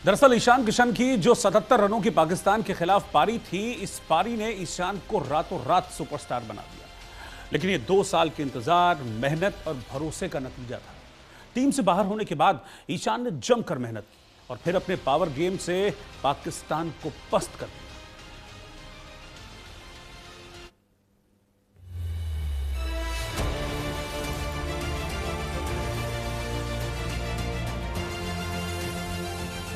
दरअसल ईशान किशन की जो 77 रनों की पाकिस्तान के खिलाफ पारी थी, इस पारी ने ईशान को रातों रात सुपरस्टार बना दिया। लेकिन ये 2 साल के इंतजार, मेहनत और भरोसे का नतीजा था। टीम से बाहर होने के बाद ईशान ने जमकर मेहनत की और फिर अपने पावर गेम से पाकिस्तान को पस्त कर दिया।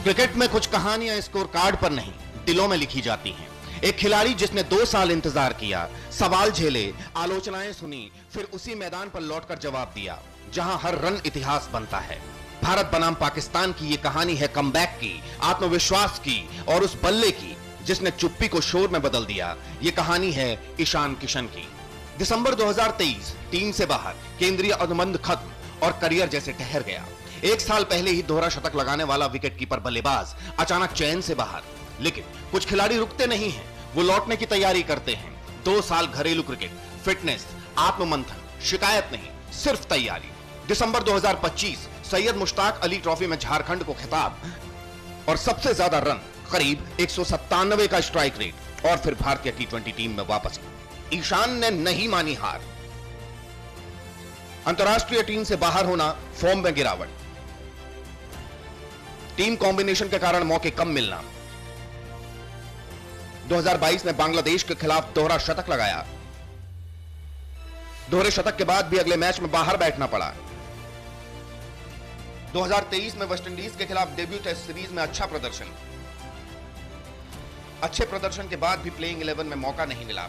क्रिकेट में कुछ कहानियां स्कोर कार्ड पर नहीं, दिलों में लिखी जाती हैं। एक खिलाड़ी जिसने 2 साल इंतजार किया, सवाल झेले, आलोचनाएं सुनी, फिर उसी मैदान पर लौटकर जवाब दिया जहां हर रन इतिहास बनता है। भारत बनाम पाकिस्तान की ये कहानी है कमबैक की, आत्मविश्वास की और उस बल्ले की जिसने चुप्पी को शोर में बदल दिया। ये कहानी है ईशान किशन की। दिसंबर 2023, टीम से बाहर, केंद्रीय अनुबंध खत्म और करियर जैसे ठहर गया। 1 साल पहले ही दोहरा शतक लगाने वाला विकेटकीपर बल्लेबाज अचानक चैन से बाहर। लेकिन कुछ खिलाड़ी रुकते नहीं हैं, वो लौटने की तैयारी करते हैं। 2 साल घरेलू क्रिकेट, फिटनेस, आत्ममंथन, शिकायत नहीं, सिर्फ तैयारी। दिसंबर 2025, सैयद मुश्ताक अली ट्रॉफी में झारखंड को खिताब और सबसे ज्यादा रन, करीब 197 का स्ट्राइक रेट और फिर भारतीय टी20 टीम में वापसी। ईशान ने नहीं मानी हार। अंतरराष्ट्रीय टीम से बाहर होना, फॉर्म में गिरावट, टीम कॉम्बिनेशन के कारण मौके कम मिलना। 2022 में बांग्लादेश के खिलाफ दोहरा शतक लगाया। दोहरे शतक के बाद भी अगले मैच में बाहर बैठना पड़ा। 2023 में वेस्टइंडीज के खिलाफ डेब्यू टेस्ट सीरीज में अच्छा प्रदर्शन। अच्छे प्रदर्शन के बाद भी प्लेइंग 11 में मौका नहीं मिला।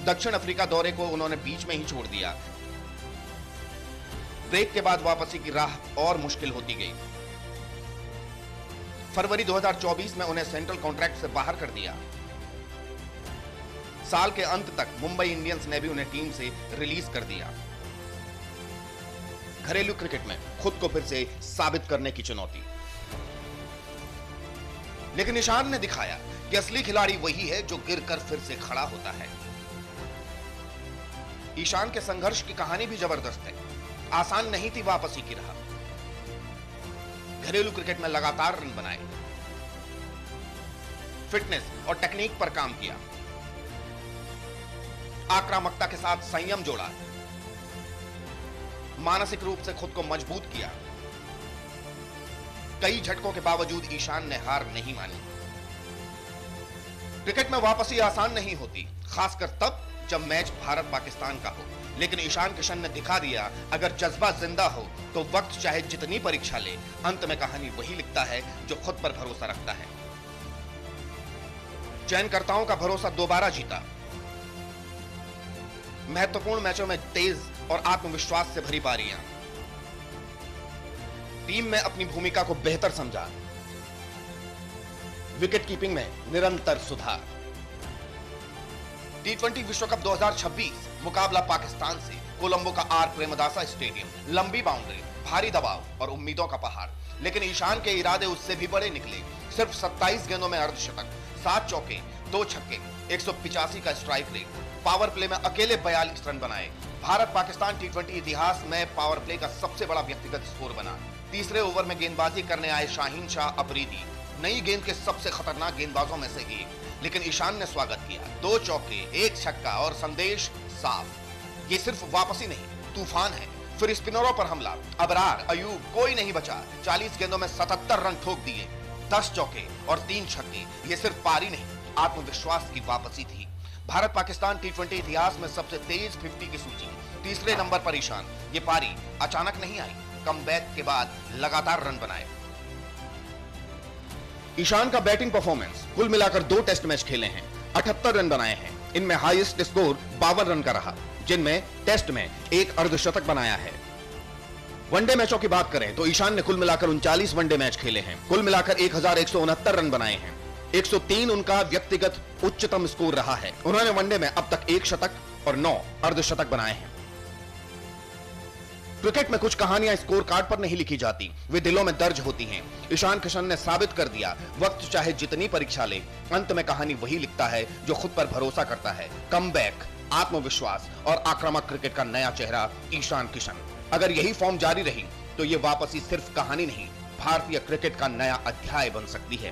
दक्षिण अफ्रीका दौरे को उन्होंने बीच में ही छोड़ दिया। ब्रेक के बाद वापसी की राह और मुश्किल होती गई। फरवरी 2024 में उन्हें सेंट्रल कॉन्ट्रैक्ट से बाहर कर दिया। साल के अंत तक मुंबई इंडियंस ने भी उन्हें टीम से रिलीज कर दिया। घरेलू क्रिकेट में खुद को फिर से साबित करने की चुनौती। लेकिन ईशान ने दिखाया कि असली खिलाड़ी वही है जो गिरकर फिर से खड़ा होता है। ईशान के संघर्ष की कहानी भी जबरदस्त है। आसान नहीं थी वापसी की राह। घरेलू क्रिकेट में लगातार रन बनाए, फिटनेस और टेक्निक पर काम किया, आक्रामकता के साथ संयम जोड़ा, मानसिक रूप से खुद को मजबूत किया। कई झटकों के बावजूद ईशान ने हार नहीं मानी। क्रिकेट में वापसी आसान नहीं होती, खासकर तब जब मैच भारत पाकिस्तान का हो। लेकिन ईशान किशन ने दिखा दिया, अगर जज्बा जिंदा हो तो वक्त चाहे जितनी परीक्षा ले, अंत में कहानी वही लिखता है जो खुद पर भरोसा रखता है। चयनकर्ताओं का भरोसा दोबारा जीता। महत्वपूर्ण मैचों में तेज और आत्मविश्वास से भरी पारियां। टीम में अपनी भूमिका को बेहतर समझा। विकेट कीपिंग में निरंतर सुधार। टी20 विश्व कप 2026 मुकाबला पाकिस्तान से, कोलंबो का आर प्रेमदासा स्टेडियम, लंबी बाउंड्री, भारी दबाव और उम्मीदों का पहाड़। लेकिन ईशान के इरादे उससे भी बड़े निकले। सिर्फ 27 गेंदों में अर्धशतक, 7 चौके, 2 छक्के, 185 का स्ट्राइक रेट, पावर प्ले में अकेले 42 रन बनाए। भारत पाकिस्तान टी20 इतिहास में पावर प्ले का सबसे बड़ा व्यक्तिगत स्कोर बना। तीसरे ओवर में गेंदबाजी करने आए शाहीन शाह अफरीदी नई गेंद के सबसे खतरनाक गेंदबाजों में से एक। लेकिन ईशान ने स्वागत किया। 2 चौके, 1 छक्का और संदेश साफ। ये सिर्फ वापसी नहीं, तूफान है। फिर स्पिनरों पर हमला, अबरार, अयूब, कोई नहीं बचा। 40 गेंदों में 77 रन ठोक दिए, 10 चौके और 3 छक्के। ये सिर्फ पारी नहीं, आत्मविश्वास की वापसी थी। भारत पाकिस्तान टी20 इतिहास में सबसे तेज 50 की सूची, तीसरे नंबर पर ईशान। ये पारी अचानक नहीं आई, कमबैक के बाद लगातार रन बनाए। ईशान का बैटिंग परफॉर्मेंस, कुल मिलाकर 2 टेस्ट मैच खेले हैं, 78 रन बनाए हैं। इनमें हाईएस्ट स्कोर 52 रन का रहा, जिनमें टेस्ट में 1 अर्धशतक बनाया है। वनडे मैचों की बात करें तो ईशान ने कुल मिलाकर 39 वनडे मैच खेले हैं, कुल मिलाकर 1169 रन बनाए हैं। 103 उनका व्यक्तिगत उच्चतम स्कोर रहा है। उन्होंने वनडे में अब तक 1 शतक और 9 अर्धशतक बनाए हैं। क्रिकेट में कुछ कहानियां स्कोर कार्ड पर नहीं लिखी जाती, वे दिलों में दर्ज होती हैं। ईशान किशन ने साबित कर दिया, वक्त चाहे जितनी परीक्षा ले, अंत में कहानी वही लिखता है जो खुद पर भरोसा करता है। कमबैक, आत्मविश्वास और आक्रामक क्रिकेट का नया चेहरा ईशान किशन। अगर यही फॉर्म जारी रही तो ये वापसी सिर्फ कहानी नहीं, भारतीय क्रिकेट का नया अध्याय बन सकती है।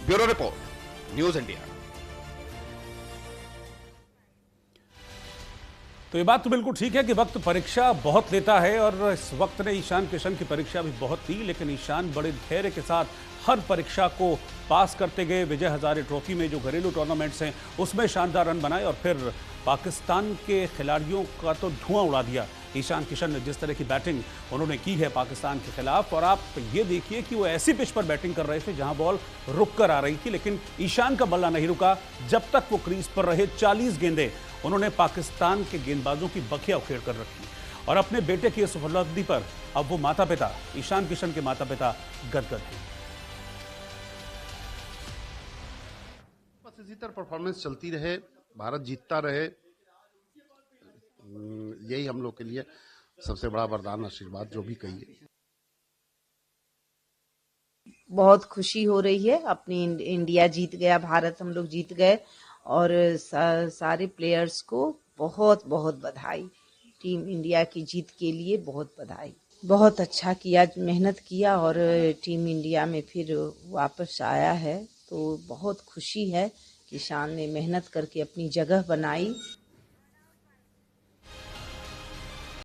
Bureau report, news India. तो ये बात तो बिल्कुल ठीक है कि वक्त परीक्षा बहुत लेता है और इस वक्त ने ईशान किशन की परीक्षा भी बहुत ली, लेकिन ईशान बड़े धैर्य के साथ हर परीक्षा को पास करते गए। विजय हजारे ट्रॉफी में जो घरेलू टूर्नामेंट्स हैं उसमें शानदार रन बनाए और फिर पाकिस्तान के खिलाड़ियों का तो धुआं उड़ा दिया। ईशान किशन ने जिस तरह की बैटिंग उन्होंने की है पाकिस्तान के खिलाफ, और आप ये देखिए कि वो ऐसी पिच पर बैटिंग कर रहे थे जहां बॉल रुक कर आ रही थी, लेकिन ईशान का बल्ला नहीं रुका जब तक वो क्रीज पर रहे। 40 गेंदें उन्होंने पाकिस्तान के गेंदबाजों की बखिया उखेड़ कर रखी और अपने बेटे की इस उपलब्धि पर अब वो माता पिता, ईशान किशन के माता पिता गदगद हैं। बस इसी तरह परफॉर्मेंस चलती रहे, भारत जीतता रहे, यही हम लोग के लिए सबसे बड़ा वरदान, आशीर्वाद जो भी कहिए। बहुत खुशी हो रही है, अपनी इंडिया जीत गया, भारत हम लोग जीत गए और सारे प्लेयर्स को बहुत बहुत बधाई। टीम इंडिया की जीत के लिए बहुत बधाई। बहुत अच्छा किया, मेहनत किया और टीम इंडिया में फिर वापस आया है, तो बहुत खुशी है कि ईशान ने मेहनत करके अपनी जगह बनाई।